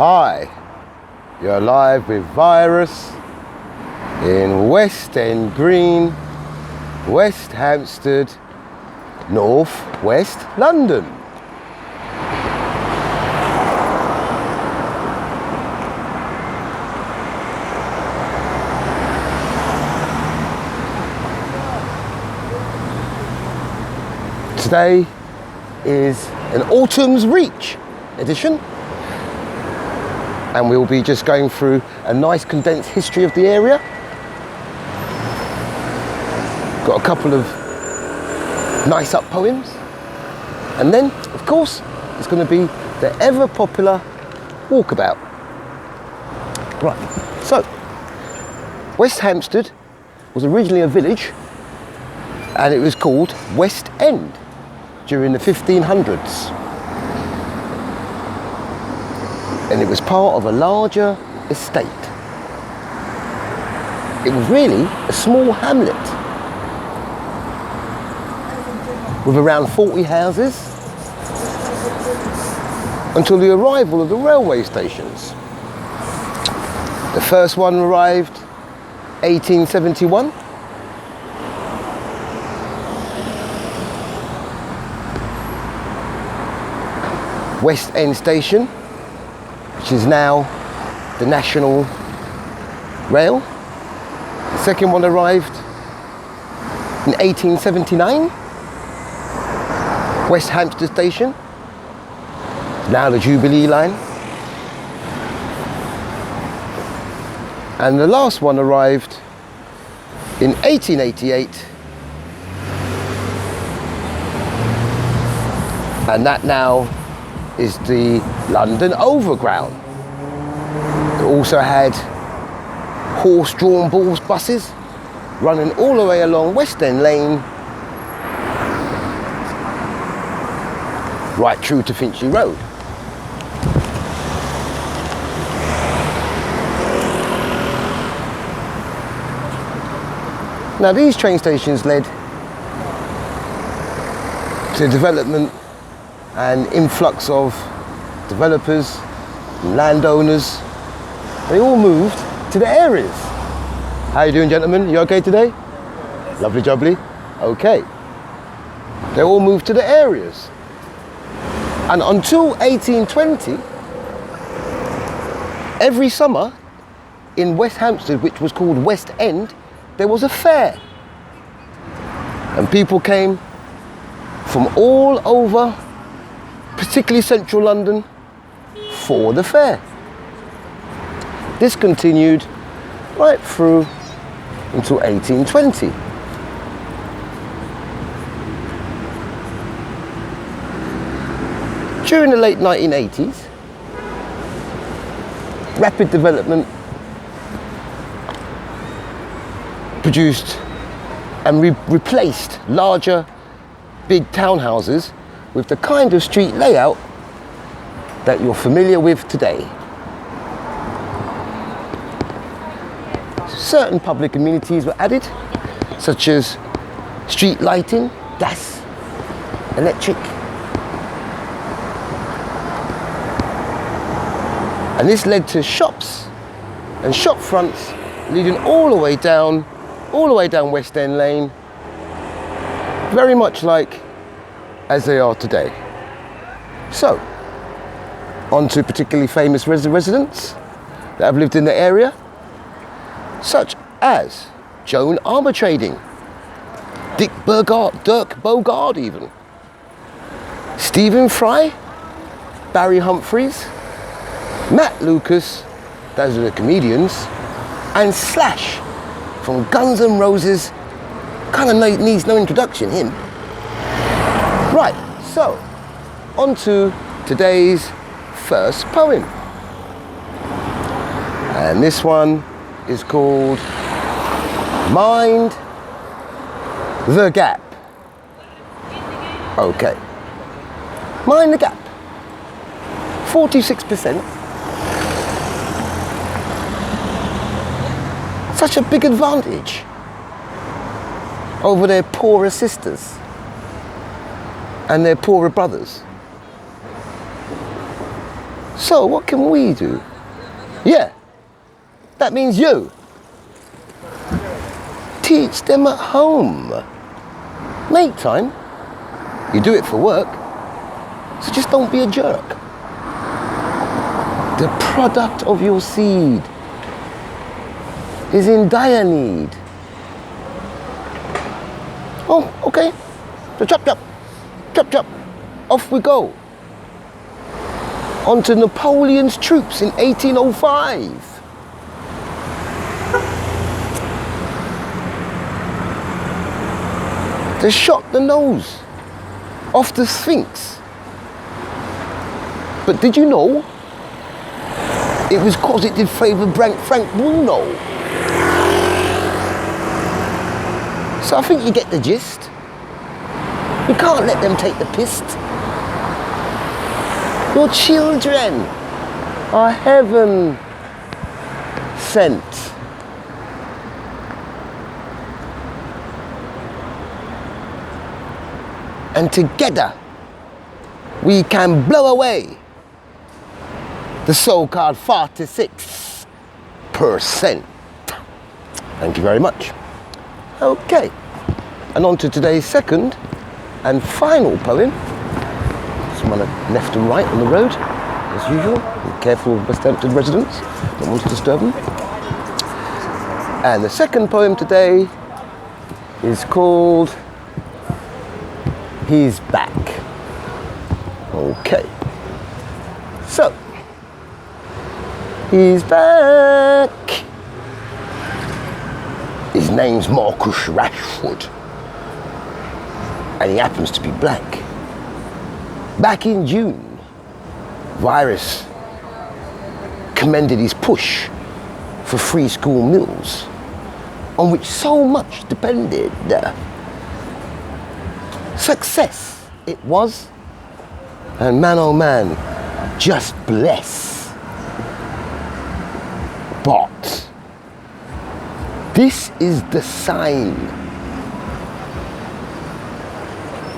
Hi, you're live with Virus in West End Green, West Hampstead, North West London. Today is an Autumn's Reach edition, and we'll be just going through a nice condensed history of the area. Got a couple of nice up poems, and then of course it's going to be the ever popular walkabout. Right, so West Hampstead was originally a village, and it was called West End during the 1500s. And it was part of a larger estate. It was really a small hamlet with around 40 houses until the arrival of the railway stations. The first one arrived 1871. West End Station, which is now the National Rail. The second one arrived in 1879. West Hampstead Station, now the Jubilee Line. And the last one arrived in 1888. And that now is the London Overground. It also had horse-drawn buses running all the way along West End Lane, right through to Finchley Road. Now these train stations led to development and influx of developers and landowners. They all moved to the areas. How you doing, gentlemen? You okay today? Lovely jubbly. Okay. They all moved to the areas. And until 1820, every summer in West Hampstead, which was called West End, there was a fair. And people came from all over, particularly central London, for the fair. This continued right through until 1820. During the late 1980s, rapid development produced and replaced larger, big townhouses with the kind of street layout that you're familiar with today. Certain public amenities were added, such as street lighting, gas, electric. And this led to shops and shop fronts leading all the way down West End Lane, very much like as they are today. So, on to particularly famous residents that have lived in the area, such as Joan Armatrading, Dirk Bogarde even, Stephen Fry, Barry Humphries, Matt Lucas, those are the comedians, and Slash from Guns N' Roses, kind of needs no introduction, him. Right, so, on to today's first poem. And this one is called Mind the Gap. Okay. Mind the gap. 46%. Such a big advantage over their poorer sisters and their poorer brothers. So what can we do? Yeah, that means you. Teach them at home. Make time. You do it for work, so just don't be a jerk. The product of your seed is in dire need. Oh, okay. So chop, chop, chop, chop. Off we go. Onto Napoleon's troops in 1805. They shot the nose off the Sphinx. But did you know it was because it did favour Frank Bruno? So I think you get the gist. You can't let them take the piss. Your children are heaven sent. And together we can blow away the so-called 46%. Thank you very much. Okay, and on to today's second and final poem. Someone left and right on the road, as usual. Be careful of West Hampstead residents, don't want to disturb them. And the second poem today is called He's Back. Okay, so he's back. His name's Marcus Rashford, and he happens to be black. Back in June, Virus commended his push for free school meals, on which so much depended. Success it was, and man oh man, just bless. But this is the sign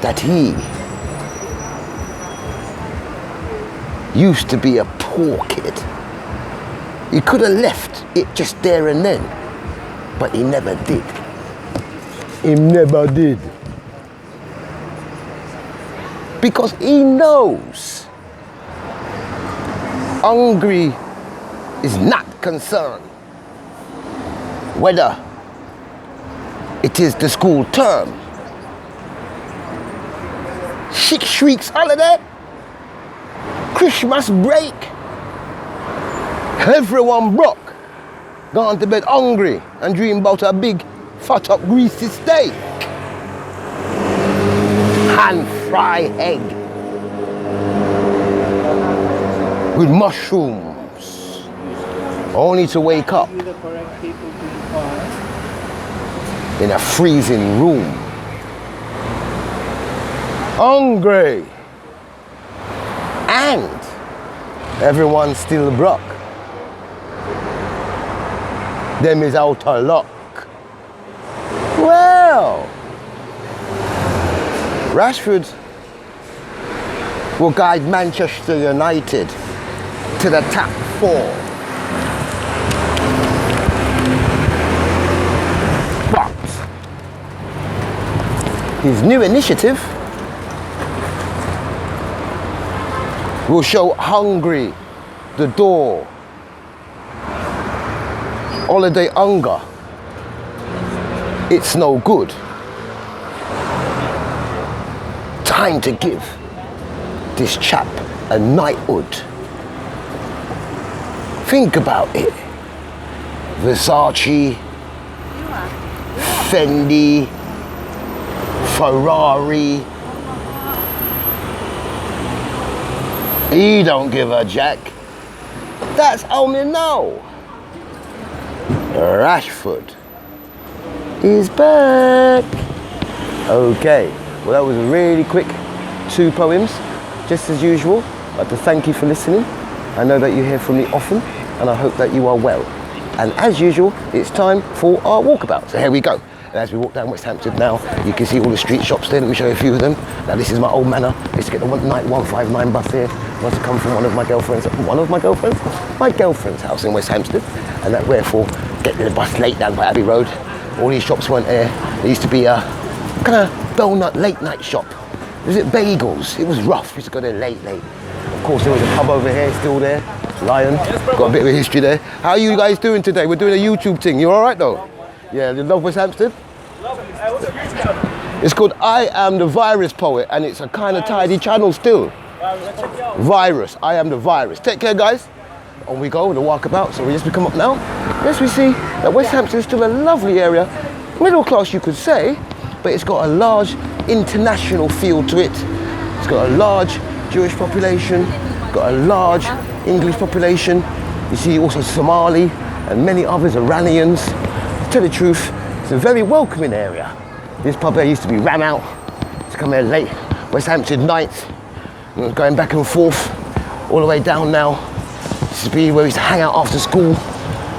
that he used to be a poor kid. He could have left it just there and then, but he never did. He never did. Because he knows hungry is not concerned whether it is the school term, 6 weeks holiday, Christmas break. Everyone broke, gone to bed hungry and dream about a big fat up greasy steak, hand fry egg with mushrooms, only to wake up in a freezing room, hungry, and everyone still broke. Them is out of luck. Well, Rashford will guide Manchester United to the top 4. But his new initiative will show hungry the door. Holiday hunger, it's no good. Time to give this chap a knighthood. Think about it. Versace, Fendi, Ferrari. He don't give a jack. That's how me know. Rashford is back. Okay, well that was a really quick 2 poems, just as usual. I'd like to thank you for listening. I know that you hear from me often, and I hope that you are well. And as usual, it's time for our walkabout. So here we go. And as we walk down West Hampstead now, you can see all the street shops there. Let me show you a few of them. Now this is my old manor. I used to get the night 159 bus here. Must have come from one of my girlfriends' house in West Hampstead, and that therefore get to the bus late down by Abbey Road. All these shops weren't there. There used to be a kind of donut late night shop. Was it bagels? It was rough. We used to go there late. Of course, there was a pub over here, still there. Lion. Got a bit of a history there. How are you guys doing today? We're doing a YouTube thing. You all right though? Yeah, you love West Hampstead? It's called I Am the Virus Poet, and it's a kind of tidy channel still. Virus. I am the virus. Take care, guys. On we go, the walkabout. So we just come up now. Yes, we see that West Hampstead is still a lovely area. Middle class, you could say, but it's got a large international feel to it. It's got a large Jewish population, got a large English population. You see also Somali and many others, Iranians. To tell the truth, it's a very welcoming area. This pub here used to be ran out. It's come here late. West Hampstead nights, going back and forth, all the way down now. This is where we used to hang out after school.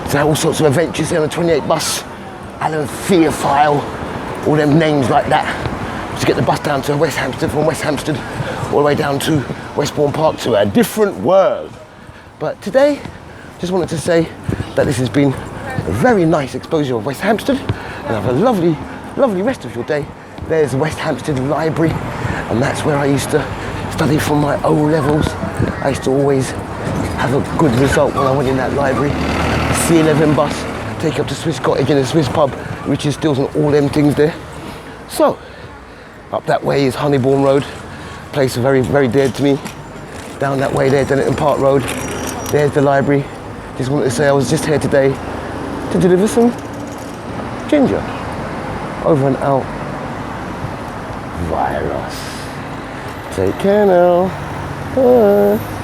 So all sorts of adventures here on the 28 bus. Alan Theophile, all them names like that. To get the bus down to West Hampstead, from West Hampstead all the way down to Westbourne Park, to a different world. But today, just wanted to say that this has been a very nice exposure of West Hampstead, and have a lovely, lovely rest of your day. There's the West Hampstead Library, and that's where I used to study for my O levels. I used to always have a good result when I went in that library. C11 bus, take up to Swiss Cottage in a Swiss pub, which is still all them things there. So, up that way is Honeybourne Road, place very, very dear to me. Down that way there, Denton Park Road, there's the library. Just wanted to say I was just here today to deliver some ginger. Over and out. Virus. Take care now. Bye.